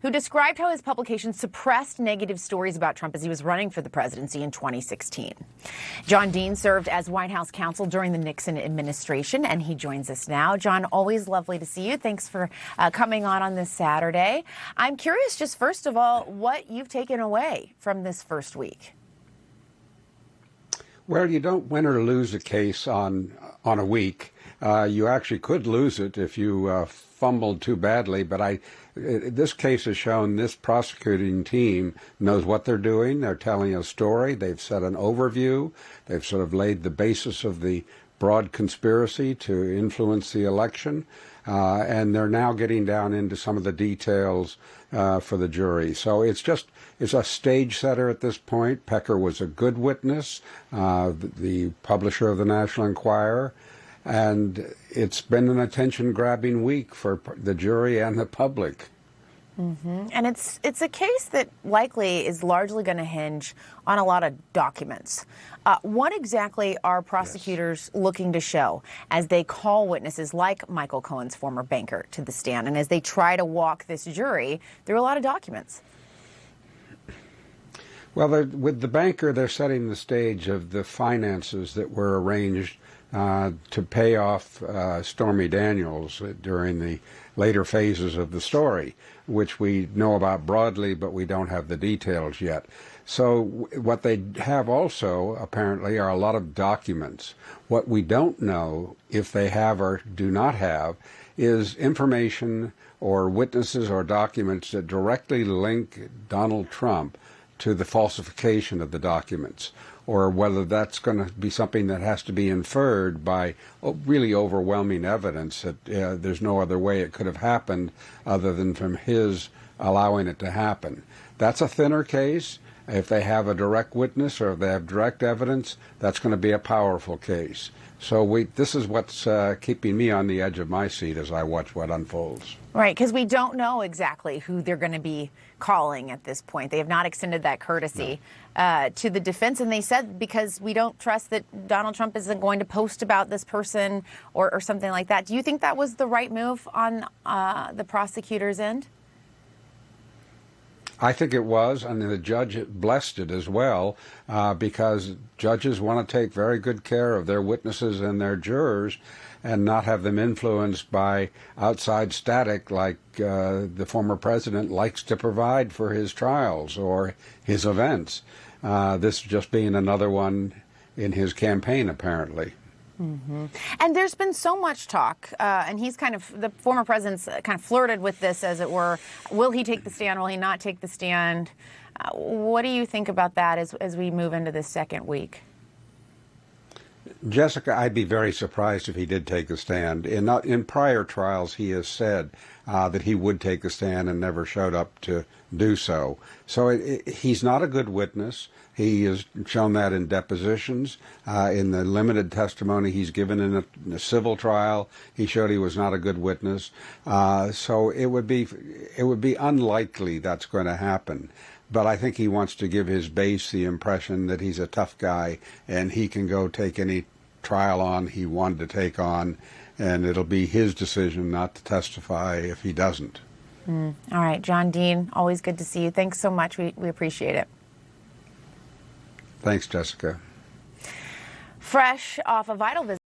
who described how his publication suppressed negative stories about Trump as he was running for the presidency in 2016. John Dean served as White House counsel during the Nixon administration, and he joins us now. John, always lovely to see you. Thanks for coming on this Saturday. I'm curious, just first of all, what you've taken away from this first week. Well, you don't win or lose a case on a week. You actually could lose it if you fumbled too badly, but this case has shown this prosecuting team knows what they're doing. They're telling a story. They've set an overview. They've sort of laid the basis of the broad conspiracy to influence the election, and they're now getting down into some of the details for the jury. So it's a stage setter at this point. Pecker was a good witness, the publisher of the National Enquirer, and it's been an attention-grabbing week for the jury and the public. Mm-hmm. And it's a case that likely is largely going to hinge on a lot of documents. What exactly are prosecutors looking to show as they call witnesses like Michael Cohen's former banker to the stand, and as they try to walk this jury through a lot of documents? Well, with the banker, they're setting the stage of the finances that were arranged to pay off Stormy Daniels during the later phases of the story, which we know about broadly, but we don't have the details yet. So what they have also, apparently, are a lot of documents. What we don't know, if they have or do not have, is information or witnesses or documents that directly link Donald Trump to the falsification of the documents, or whether that's going to be something that has to be inferred by really overwhelming evidence that there's no other way it could have happened other than from his allowing it to happen. That's a thinner case. If they have a direct witness or if they have direct evidence, that's going to be a powerful case. So this is what's keeping me on the edge of my seat as I watch what unfolds. Right, because we don't know exactly who they're going to be calling at this point. They have not extended that courtesy to the defense, and they said because we don't trust that Donald Trump isn't going to post about this person or something like that. Do you think that was the right move on the prosecutor's end? I think it was, and the judge blessed it as well, because judges want to take very good care of their witnesses and their jurors and not have them influenced by outside static like the former president likes to provide for his trials or his events. This just being another one in his campaign, apparently. Mm-hmm. And there's been so much talk, and the former president's kind of flirted with this, as it were. Will he take the stand? Will he not take the stand? What do you think about that as we move into this second week? Jessica, I'd be very surprised if he did take a stand. In prior trials, he has said that he would take a stand and never showed up to do so. So he's not a good witness. He has shown that in depositions. In the limited testimony he's given in a civil trial, he showed he was not a good witness. So it would be unlikely that's going to happen. But I think he wants to give his base the impression that he's a tough guy and he can go take any trial on he wanted to take on, and it'll be his decision not to testify if he doesn't. All right, John Dean, always good to see you. Thanks so much. We appreciate it. Thanks, Jessica. Fresh off a vital visit.